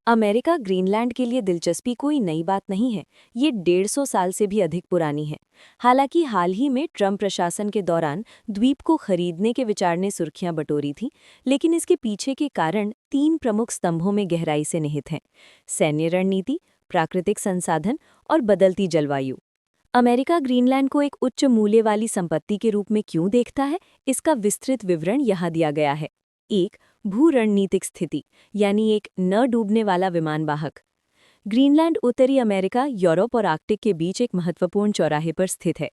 America Greenland के लिए दिलचस्पी कोई नई बात नहीं है। ये 150 साल से भी अधिक पुरानी है। हालांकि हाल ही में ट्रंप प्रशासन के दौरान द्वीप को खरीदने के विचार ने सुर्खियां बटोरी थीं, लेकिन इसके पीछे के कारण 3 प्रमुख स्तंभों में गहराई से निहित हैं: सैन्य रणनीति, प्राकृतिक संसाधन और बदलती जलवायु। अमेरिका ग्रीनलैंड को एक उच्च मूल्य वाली संपत्ति के रूप में क्यों देखता है, इसका विस्तृत विवरण यहाँ दिया गया है। 1. भू रणनीतिक स्थिति, यानी एक न डूबने वाला विमानवाहक। ग्रीनलैंड उत्तरी अमेरिका, यूरोप और आर्कटिक के बीच एक महत्वपूर्ण चौराहे पर स्थित है।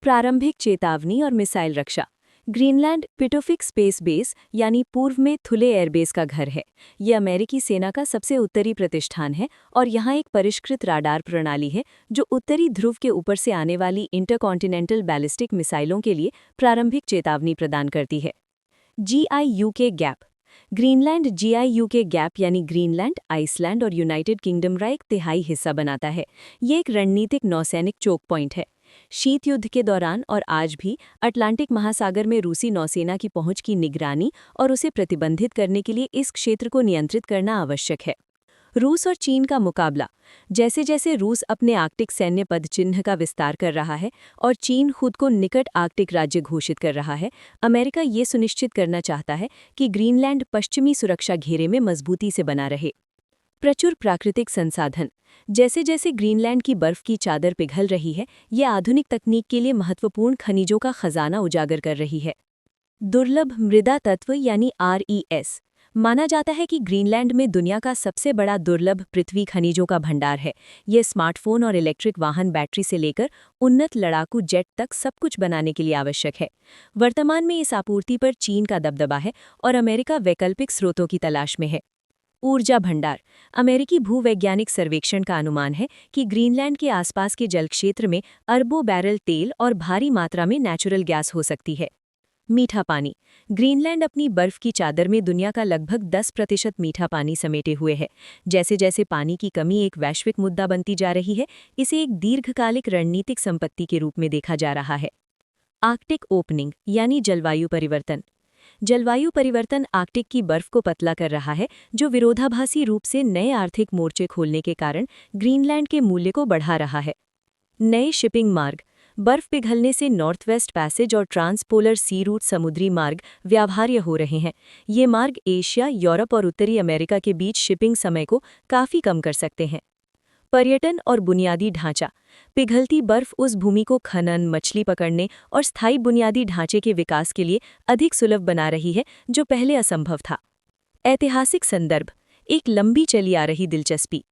प्रारंभिक चेतावनी और मिसाइल रक्षा। ग्रीनलैंड पिटोफिक स्पेस बेस यानी पूर्व में थुले एयरबेस का घर है। ये अमेरिकी सेना का सबसे उत्तरी प्रतिष्ठान है और यहाँ एक परिष्कृत राडार प्रणाली है जो उत्तरी ध्रुव के ऊपर से आने वाली इंटरकॉन्टिनेंटल बैलिस्टिक मिसाइलों के लिए प्रारंभिक चेतावनी प्रदान करती है। GIUK gap. Greenland GIUK gap यानी ग्रीनलैंड, आइसलैंड और यूनाइटेड किंगडम का एक तिहाई हिस्सा बनाता है। ये एक रणनीतिक नौसैनिक चोक पॉइंट है। शीत युद्ध के दौरान और आज भी अटलांटिक महासागर में रूसी नौसेना की पहुंच की निगरानी और उसे प्रतिबंधित करने के लिए इस क्षेत्र को नियंत्रित करना आवश्यक है। रूस और चीन का मुकाबला। जैसे जैसे रूस अपने आर्कटिक सैन्य पदचिह्न का विस्तार कर रहा है और चीन खुद को निकट आर्कटिक राज्य घोषित कर रहा है, अमेरिका ये सुनिश्चित करना चाहता है कि ग्रीनलैंड पश्चिमी सुरक्षा घेरे में मजबूती से बना रहे। प्रचुर प्राकृतिक संसाधन। जैसे जैसे ग्रीनलैंड की बर्फ की चादर पिघल रही है, ये आधुनिक तकनीक के लिए महत्वपूर्ण खनिजों का खजाना उजागर कर रही है। दुर्लभ मृदा तत्व यानी RES। माना जाता है कि ग्रीनलैंड में दुनिया का सबसे बड़ा दुर्लभ पृथ्वी खनिजों का भंडार है। ये स्मार्टफोन और इलेक्ट्रिक वाहन बैटरी से लेकर उन्नत लड़ाकू जेट तक सब कुछ बनाने के लिए आवश्यक है। वर्तमान में इस आपूर्ति पर चीन का दबदबा है और अमेरिका वैकल्पिक स्रोतों की तलाश में है। ऊर्जा भंडार। अमेरिकी भूवैज्ञानिक सर्वेक्षण का अनुमान है कि ग्रीनलैंड के आसपास के जलक्षेत्र में अरबों बैरल तेल और भारी मात्रा में नेचुरल गैस हो सकती है। मीठा पानी। ग्रीनलैंड अपनी बर्फ की चादर में दुनिया का लगभग 10% मीठा पानी समेटे हुए है। जैसे जैसे पानी की कमी एक वैश्विक मुद्दा बनती जा रही है, इसे एक दीर्घकालिक रणनीतिक संपत्ति के रूप में देखा जा रहा है। आर्कटिक ओपनिंग यानी जलवायु परिवर्तन। जलवायु परिवर्तन आर्कटिक की बर्फ को पतला कर रहा है, जो विरोधाभासी रूप से नए आर्थिक मोर्चे खोलने के कारण ग्रीनलैंड के मूल्य को बढ़ा रहा है। नए शिपिंग मार्ग। बर्फ पिघलने से नॉर्थ वेस्ट पैसेज और ट्रांसपोलर सी रूट समुद्री मार्ग व्यवहार्य हो रहे हैं। ये मार्ग एशिया, यूरोप और उत्तरी अमेरिका के बीच शिपिंग समय को काफ़ी कम कर सकते हैं। पर्यटन और बुनियादी ढांचा। पिघलती बर्फ उस भूमि को खनन, मछली पकड़ने और स्थायी बुनियादी ढांचे के विकास के लिए अधिक सुलभ बना रही है, जो पहले असंभव था। ऐतिहासिक संदर्भ। एक लंबी चली आ रही दिलचस्पी।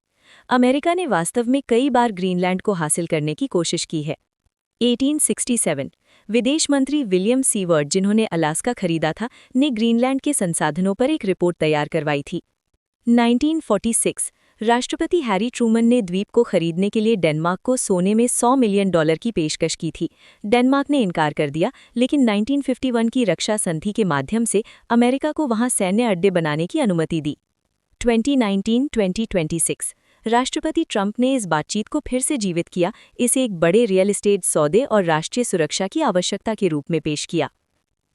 अमेरिका ने वास्तव में कई बार ग्रीनलैंड को हासिल करने की कोशिश की है। 1867 विदेश मंत्री विलियम सीवर्ट, जिन्होंने अलास्का खरीदा था, ने ग्रीनलैंड के संसाधनों पर एक रिपोर्ट तैयार करवाई थी। 1946 राष्ट्रपति हैरी ट्रूमन ने द्वीप को खरीदने के लिए डेनमार्क को सोने में $100 मिलियन की पेशकश की थी। डेनमार्क ने इनकार कर दिया, लेकिन 1951 की रक्षा संधि के माध्यम से अमेरिका को वहां सैन्य अड्डे बनाने की अनुमति दी। 2019-2026 राष्ट्रपति ट्रंप ने इस बातचीत को फिर से जीवित किया, इसे एक बड़े रियल एस्टेट सौदे और राष्ट्रीय सुरक्षा की आवश्यकता के रूप में पेश किया।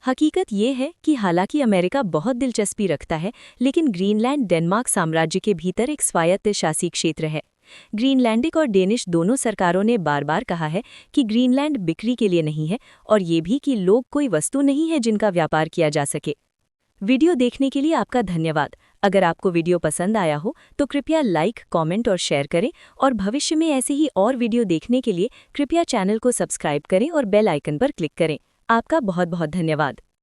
हकीकत ये है कि हालांकि अमेरिका बहुत दिलचस्पी रखता है, लेकिन ग्रीनलैंड डेनमार्क साम्राज्य के भीतर एक स्वायत्त शासी क्षेत्र है। ग्रीनलैंडिक और डेनिश दोनों सरकारों ने बार बार कहा है कि ग्रीनलैंड बिक्री के लिए नहीं है, और ये भी कि लोग कोई वस्तु नहीं है जिनका व्यापार किया जा सके। वीडियो देखने के लिए आपका धन्यवाद। अगर आपको वीडियो पसंद आया हो तो कृपया लाइक, कमेंट और शेयर करें, और भविष्य में ऐसे ही और वीडियो देखने के लिए कृपया चैनल को सब्सक्राइब करें और बेल आइकन पर क्लिक करें। आपका बहुत बहुत धन्यवाद।